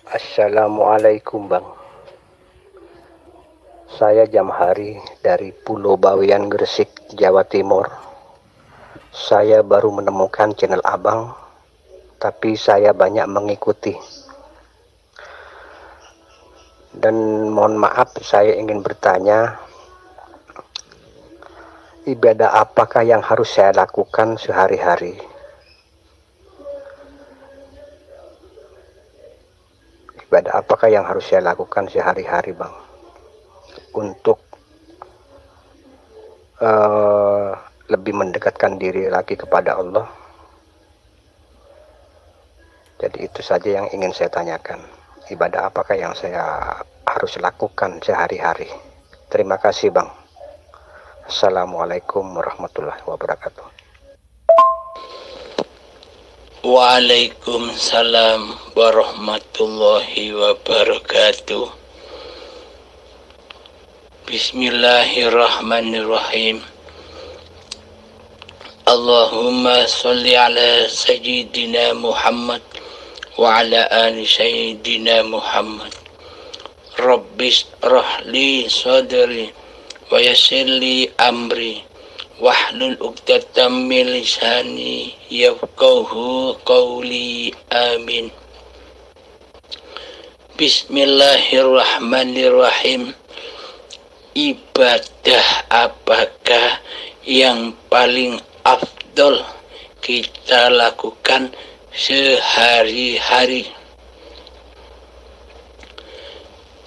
Assalamualaikum Bang. Saya Jamhari dari Pulau Bawean, Gresik, Jawa Timur. Saya baru menemukan channel Abang, tapi saya banyak mengikuti. Dan mohon maaf, saya ingin bertanya, ibadah apakah yang harus saya lakukan sehari-hari? Ibadah apakah yang harus saya lakukan sehari-hari, Bang? Untuk lebih mendekatkan diri lagi kepada Allah. Jadi itu saja yang ingin saya tanyakan. Ibadah apakah yang saya harus lakukan sehari-hari? Terima kasih Bang. Assalamualaikum warahmatullahi wabarakatuh. Waalaikumsalam warahmatullahi wabarakatuh. Bismillahirrahmanirrahim. Allahumma sholli ala sayyidina Muhammad wa ala ali sayyidina Muhammad. Rabbis rahli sadri wa yassir li amri wahlul 'uqdatam min lisani yafqahu qawli. Amin. Bismillahirrahmanirrahim. Ibadah apakah yang paling afdol kita lakukan sehari-hari?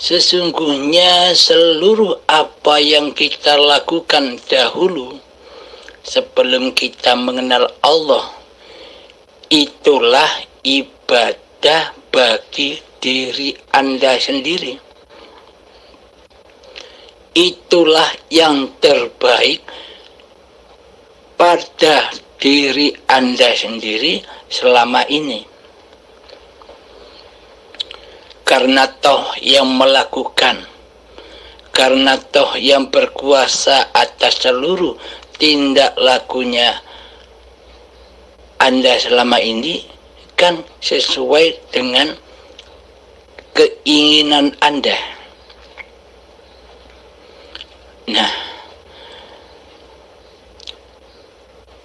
Sesungguhnya seluruh apa yang kita lakukan dahulu sebelum kita mengenal Allah, itulah ibadah bagi diri Anda sendiri. Itulah yang terbaik pada diri Anda sendiri selama ini. Karena toh yang melakukan, karena toh yang berkuasa atas seluruh tindak lakunya Anda selama ini kan sesuai dengan keinginan Anda. Nah,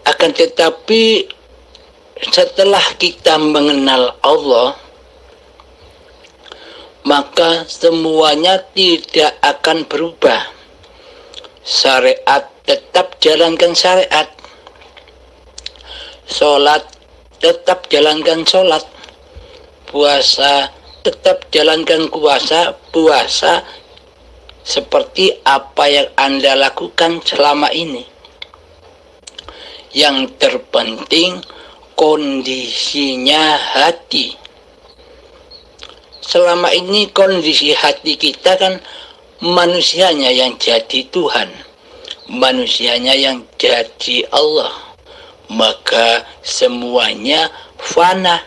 akan tetapi setelah kita mengenal Allah, maka semuanya tidak akan berubah. Syariat tetap jalankan syariat, sholat tetap jalankan sholat, puasa tetap jalankan puasa seperti apa yang Anda lakukan selama ini. Yang terpenting kondisinya hati. Selama ini kondisi hati kita kan manusianya yang jadi Tuhan, manusianya yang jadi Allah, maka semuanya fana.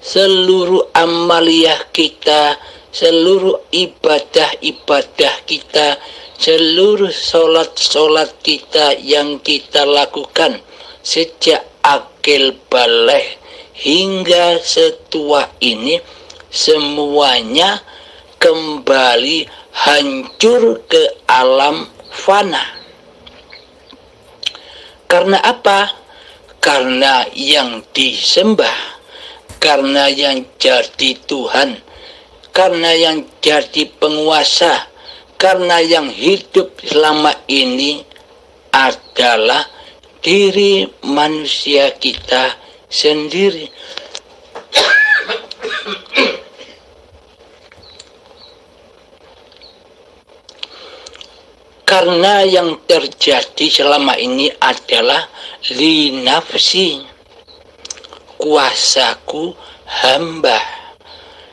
Seluruh amaliyah kita, seluruh ibadah-ibadah kita, seluruh sholat-sholat kita yang kita lakukan sejak akil baligh hingga setua ini, semuanya kembali hancur ke alam fana. Karena apa? Karena yang disembah, karena yang jadi Tuhan, karena yang jadi penguasa, karena yang hidup selama ini adalah diri manusia kita sendiri. Karena yang terjadi selama ini adalah li nafsi, kuasaku hamba,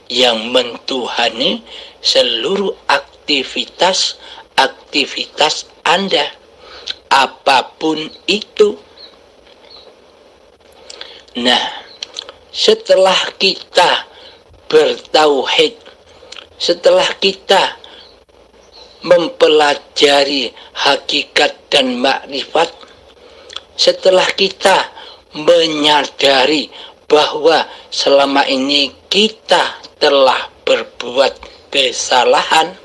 yang mentuhani seluruh aktivitas Anda, apapun itu. Nah, setelah kita bertauhid, setelah kita mempelajari hakikat dan makrifat, setelah kita menyadari bahwa selama ini kita telah berbuat kesalahan,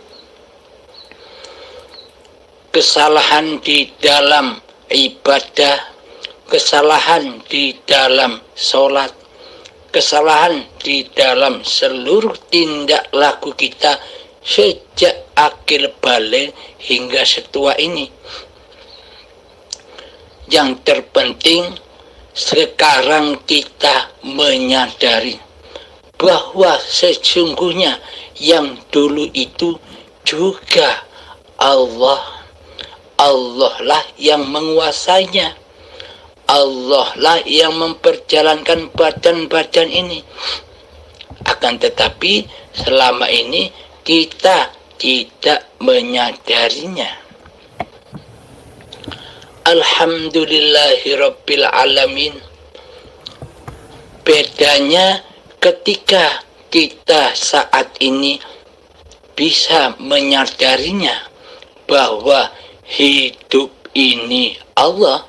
kesalahan di dalam ibadah, kesalahan di dalam sholat, kesalahan di dalam seluruh tindak laku kita sejak akil balik hingga setua ini. Yang terpenting sekarang kita menyadari bahwa sesungguhnya yang dulu itu juga Allah lah yang menguasainya, Allah lah yang memperjalankan badan-badan ini. Akan tetapi selama ini kita tidak menyadarinya. Alhamdulillahirabbil alamin. Bedanya ketika kita saat ini bisa menyadarinya bahwa hidup ini Allah,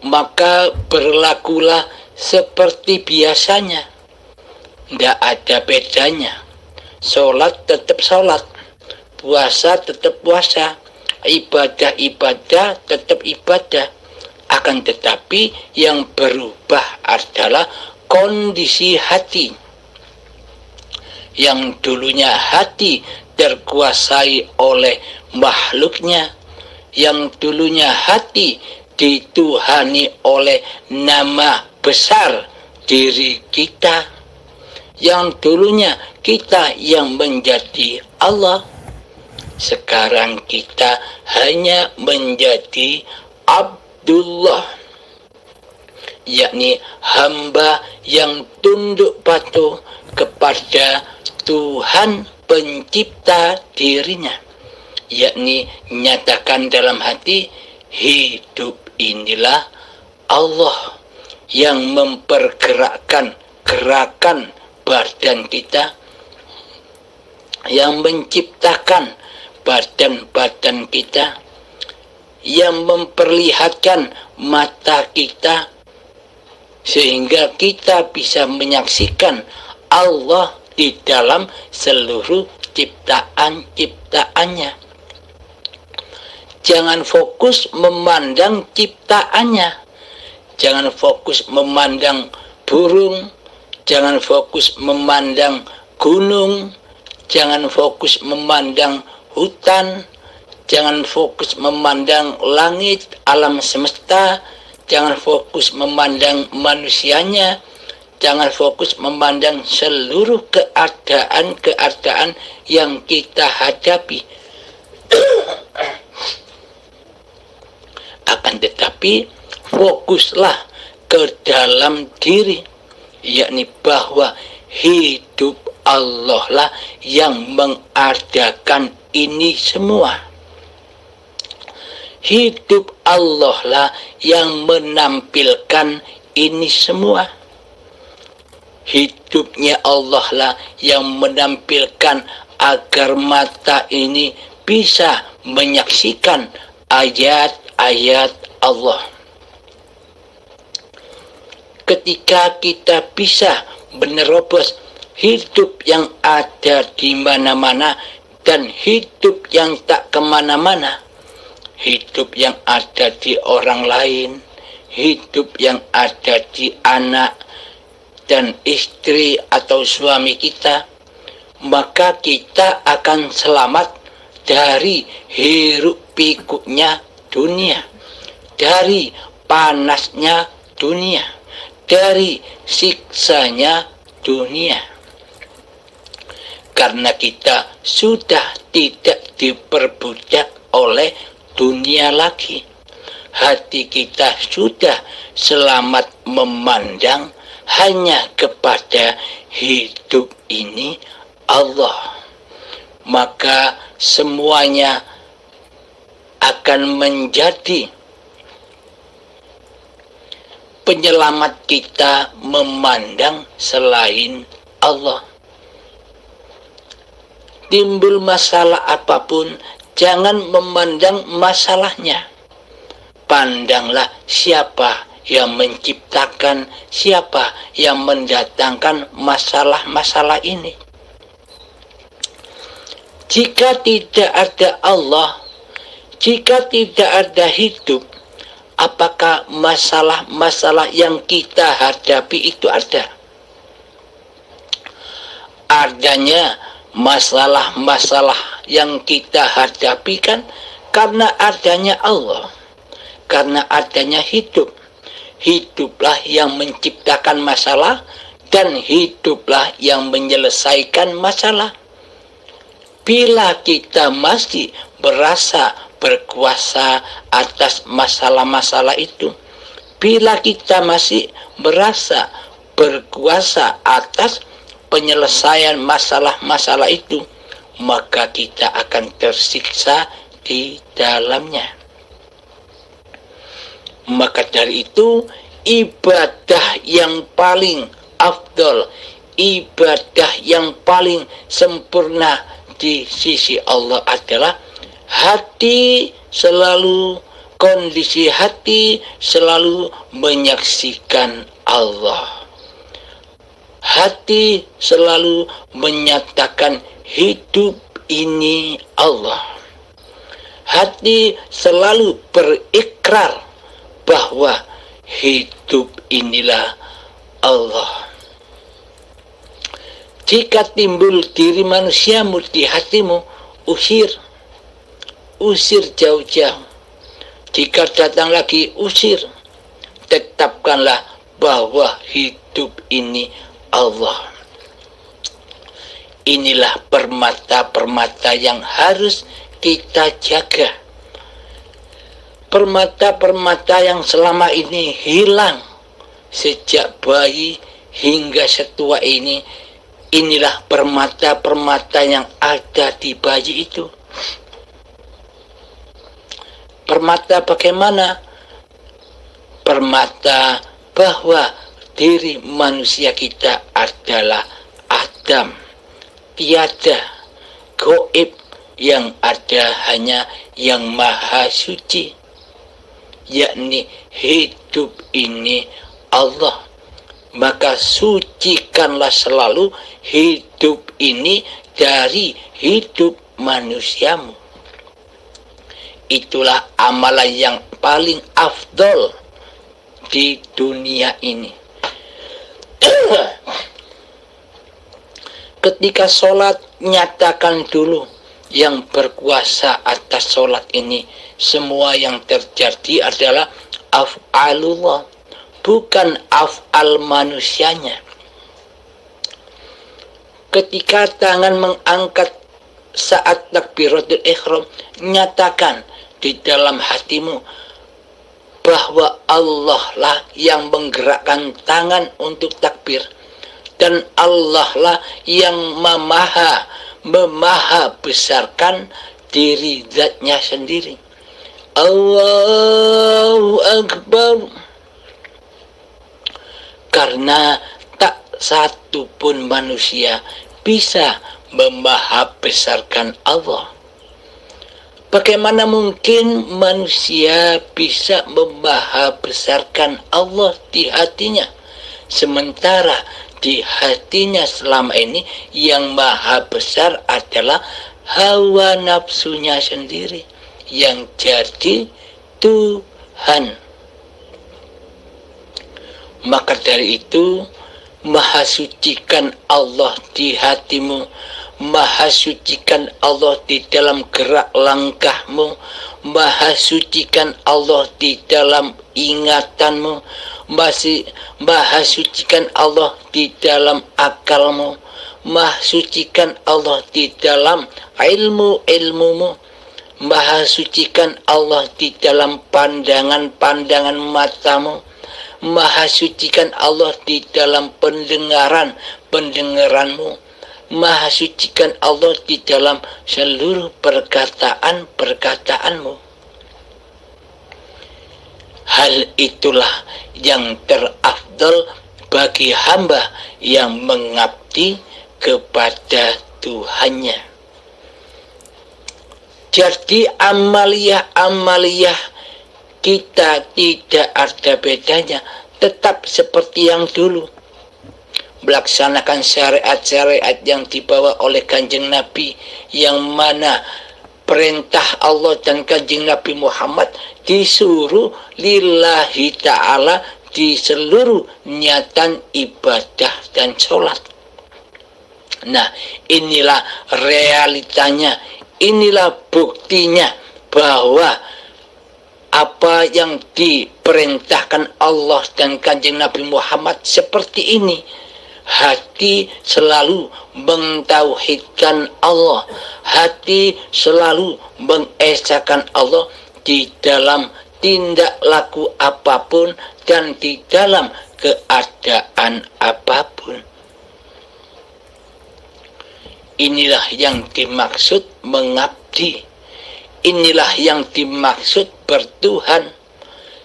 maka berlakulah seperti biasanya, tidak ada bedanya. Sholat tetap sholat, puasa tetap puasa, ibadah tetap ibadah. Akan tetapi yang berubah adalah kondisi hati. Yang dulunya hati terkuasai oleh makhluknya, yang dulunya hati dituhani oleh nama besar diri kita, yang dulunya kita yang menjadi Allah, sekarang kita hanya menjadi Abdullah, yakni hamba yang tunduk patuh kepada Tuhan pencipta dirinya, yakni nyatakan dalam hati, hidup inilah Allah yang mempergerakkan gerakan badan kita, yang menciptakan badan-badan kita, yang memperlihatkan mata kita sehingga kita bisa menyaksikan Allah di dalam seluruh ciptaan-ciptaannya. Jangan fokus memandang ciptaannya, jangan fokus memandang burung, jangan fokus memandang gunung, jangan fokus memandang hutan, jangan fokus memandang langit, alam semesta, jangan fokus memandang manusianya, jangan fokus memandang seluruh keadaan-keadaan yang kita hadapi. Akan tetapi fokuslah ke dalam diri, yakni bahwa hidup Allah lah yang mengadakan ini semua. Hidup Allah lah yang menampilkan ini semua. Hidupnya Allah lah yang menampilkan agar mata ini bisa menyaksikan ayat-ayat Allah. Ketika kita bisa menerobos hidup yang ada di mana-mana dan hidup yang tak kemana-mana, hidup yang ada di orang lain, hidup yang ada di anak dan istri atau suami kita, maka kita akan selamat dari hiruk pikuknya dunia, dari panasnya dunia, dari siksanya dunia. Karena kita sudah tidak diperbudak oleh dunia lagi. Hati kita sudah selamat memandang hanya kepada hidup ini Allah. Maka semuanya akan menjadi penyelamat kita memandang selain Allah. Timbul masalah apapun, jangan memandang masalahnya. Pandanglah siapa yang menciptakan, siapa yang mendatangkan masalah-masalah ini. Jika tidak ada Allah, jika tidak ada hidup, apakah masalah-masalah yang kita hadapi itu ada? Adanya masalah-masalah yang kita hadapi kan karena adanya Allah, karena adanya hidup. Hiduplah yang menciptakan masalah dan hiduplah yang menyelesaikan masalah. Bila kita masih berasa berkuasa atas masalah-masalah itu, bila kita masih berasa berkuasa atas penyelesaian masalah-masalah itu, maka kita akan tersiksa di dalamnya. Maka dari itu, ibadah yang paling afdol, ibadah yang paling sempurna di sisi Allah adalah hati selalu, kondisi hati selalu menyaksikan Allah. Hati selalu menyatakan hidup ini Allah. Hati selalu berikrar bahwa hidup inilah Allah. Jika timbul diri manusiamu di hatimu, usir jauh-jauh. Jika datang lagi, usir. Tetapkanlah bahwa hidup ini Allah. Inilah permata-permata yang harus kita jaga. Permata-permata yang selama ini hilang sejak bayi hingga setua ini, inilah permata-permata yang ada di bayi itu. Permata bagaimana? Permata bahwa diri manusia kita adalah Adam, tiada gaib, yang ada hanya yang maha suci, yakni hidup ini Allah. Maka sucikanlah selalu hidup ini dari hidup manusiamu. Itulah amalan yang paling afdol di dunia ini. Ketika sholat, nyatakan dulu yang berkuasa atas sholat ini, semua yang terjadi adalah af'alullah, bukan af'al manusianya. Ketika tangan mengangkat saat takbiratul ihram, nyatakan di dalam hatimu bahwa Allah lah yang menggerakkan tangan untuk takbir, dan Allah lah yang memaha besarkan diri zatnya sendiri. Allahu Akbar. Karena tak satu pun manusia bisa memaha besarkan Allah. Bagaimana mungkin manusia bisa memaha besarkan Allah di hatinya, sementara di hatinya selama ini yang maha besar adalah hawa nafsunya sendiri yang jadi Tuhan. Maka dari itu, maha sucikan Allah di hatimu, maha sucikan Allah di dalam gerak langkahmu, maha sucikan Allah di dalam ingatanmu, maha sucikan Allah di dalam akalmu, maha sucikan Allah di dalam ilmumu, maha sucikan Allah di dalam pandangan matamu, maha sucikan Allah di dalam pendengaranmu, maha sucikan Allah di dalam seluruh perkataanmu. Hal itulah yang terafdal bagi hamba yang mengabdi kepada Tuhannya. Jadi amaliyah kita tidak ada bedanya, tetap seperti yang dulu. Melaksanakan syariat-syariat yang dibawa oleh Kanjeng Nabi, yang mana perintah Allah dan Kanjeng Nabi Muhammad disuruh lillahi ta'ala di seluruh niatan ibadah dan sholat. Nah, inilah realitanya, inilah buktinya bahwa apa yang diperintahkan Allah dan Kanjeng Nabi Muhammad seperti ini. Hati selalu mentauhidkan Allah, hati selalu mengesahkan Allah di dalam tindak laku apapun dan di dalam keadaan apapun. Inilah yang dimaksud mengabdi. Inilah yang dimaksud bertuhan.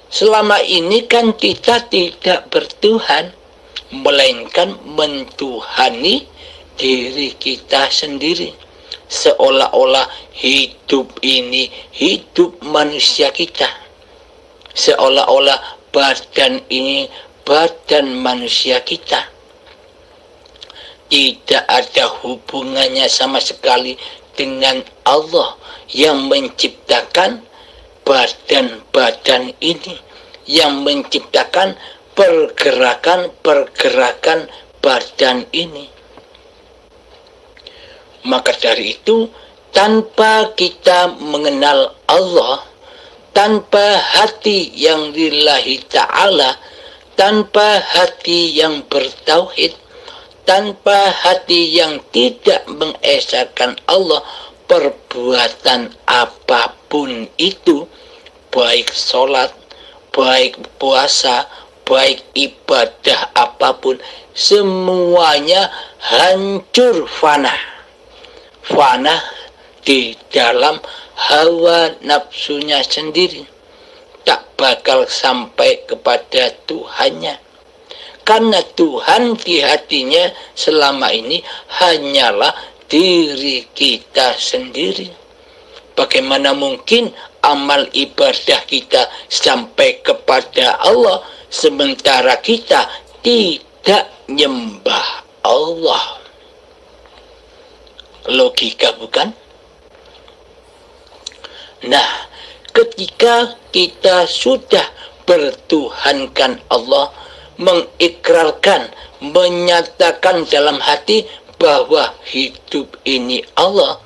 Selama ini kan kita tidak bertuhan, melainkan mentuhani diri kita sendiri. Seolah-olah hidup ini hidup manusia kita. Seolah-olah badan ini badan manusia kita. Tidak ada hubungannya sama sekali dengan Allah yang menciptakan badan-badan ini, yang menciptakan pergerakan-pergerakan badan ini. Maka dari itu, tanpa kita mengenal Allah, tanpa hati yang lillahi ta'ala, tanpa hati yang bertauhid, tanpa hati yang tidak mengesahkan Allah, perbuatan apapun itu, baik sholat, baik puasa, baik ibadah apapun, semuanya hancur fana. Fana di dalam hawa nafsunya sendiri. Tak bakal sampai kepada Tuhannya. Karena Tuhan di hatinya selama ini hanyalah diri kita sendiri. Bagaimana mungkin amal ibadah kita sampai kepada Allah sementara kita tidak nyembah Allah? Logika bukan? Nah, ketika kita sudah bertuhankan Allah, mengikrarkan, menyatakan dalam hati bahwa hidup ini Allah,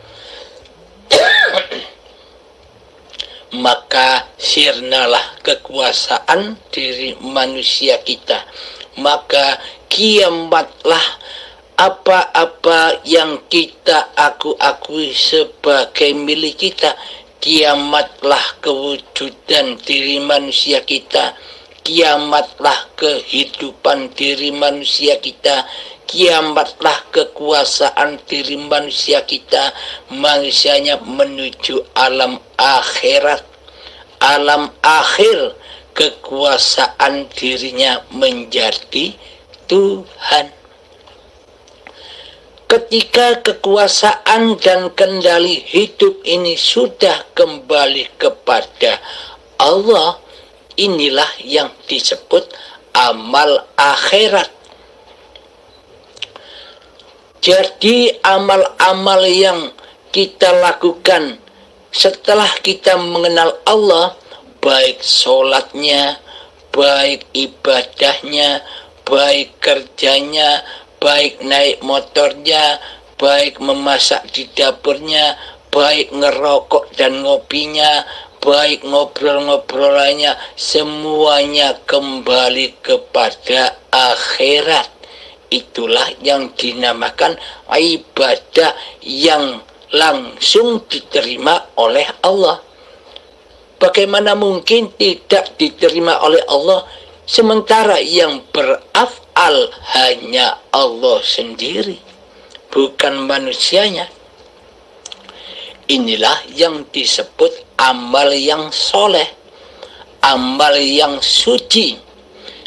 maka sirnalah kekuasaan diri manusia kita. Maka kiamatlah apa-apa yang kita akui sebagai milik kita. Kiamatlah kewujudan diri manusia kita. Kiamatlah kehidupan diri manusia kita. Kiamatlah kekuasaan diri manusia kita. Manusianya menuju alam akhirat. Alam akhir, kekuasaan dirinya menjadi Tuhan. Ketika kekuasaan dan kendali hidup ini sudah kembali kepada Allah, inilah yang disebut amal akhirat. Jadi amal-amal yang kita lakukan setelah kita mengenal Allah, baik sholatnya, baik ibadahnya, baik kerjanya, baik naik motornya, baik memasak di dapurnya, baik ngerokok dan ngopinya, baik ngobrol-ngobrolannya, semuanya kembali kepada akhirat. Itulah yang dinamakan ibadah yang langsung diterima oleh Allah. Bagaimana mungkin tidak diterima oleh Allah sementara yang beraf'al hanya Allah sendiri, bukan manusianya? Inilah yang disebut amal yang soleh, amal yang suci.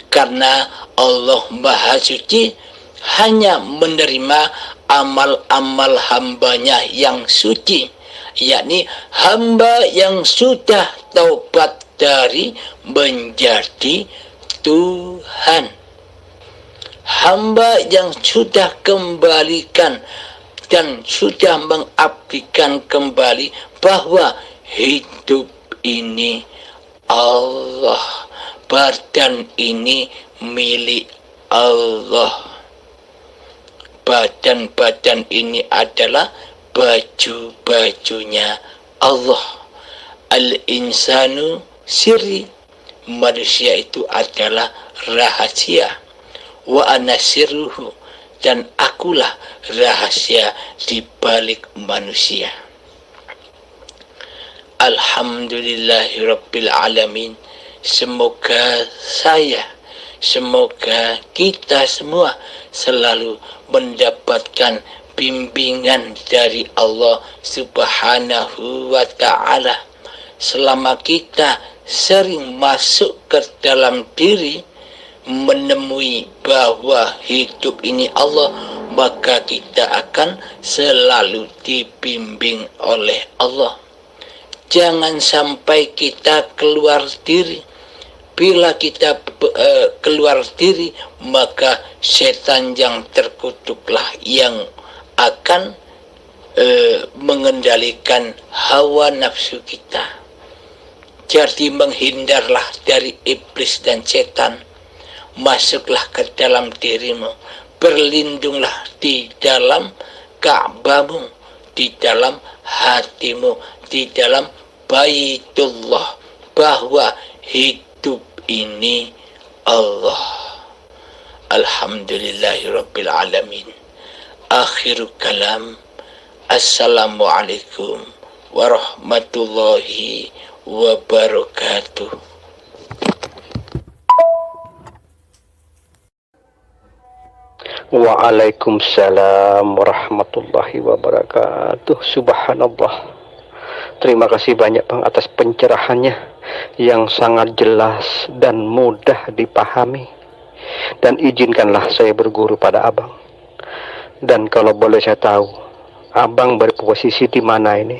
Karena Allah Maha Suci hanya menerima amal-amal hambanya yang suci, yakni hamba yang sudah taubat dari menjadi Tuhan. Hamba yang sudah kembalikan dan sudah mengabdikan kembali bahwa hidup ini Allah, badan ini milik Allah. Badan-badan ini adalah baju-bajunya Allah. Al-insanu sirri, manusia itu adalah rahasia. Wa ana sirruhu, dan akulah rahasia di balik manusia. Alhamdulillahirabbil alamin. Semoga kita semua selalu mendapatkan bimbingan dari Allah Subhanahu wa ta'ala. Selama kita sering masuk ke dalam diri, menemui bahwa hidup ini Allah, maka kita akan selalu dibimbing oleh Allah. Jangan sampai kita keluar diri. Bila kita keluar diri, maka setan yang terkutuklah yang akan mengendalikan hawa nafsu kita. Jadi menghindarlah dari iblis dan setan. Masuklah ke dalam dirimu. Berlindunglah di dalam Ka'bahmu, di dalam hatimu, di dalam Baitullah, bahwa hidup ini Allah. Alhamdulillahirabbil alamin. Akhiru kalam. Assalamualaikum warahmatullahi wabarakatuh. Waalaikumsalam warahmatullahi wabarakatuh. Subhanallah. Terima kasih banyak Bang atas pencerahannya yang sangat jelas dan mudah dipahami. Dan izinkanlah saya berguru pada Abang. Dan kalau boleh saya tahu, Abang berposisi di mana ini?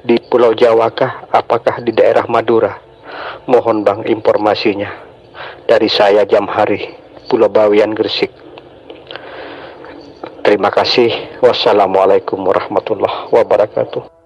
Di Pulau Jawa kah? Apakah di daerah Madura? Mohon Bang informasinya. Dari saya Jamhari, Pulau Bawean, Gresik. Terima kasih. Wassalamualaikum warahmatullahi wabarakatuh.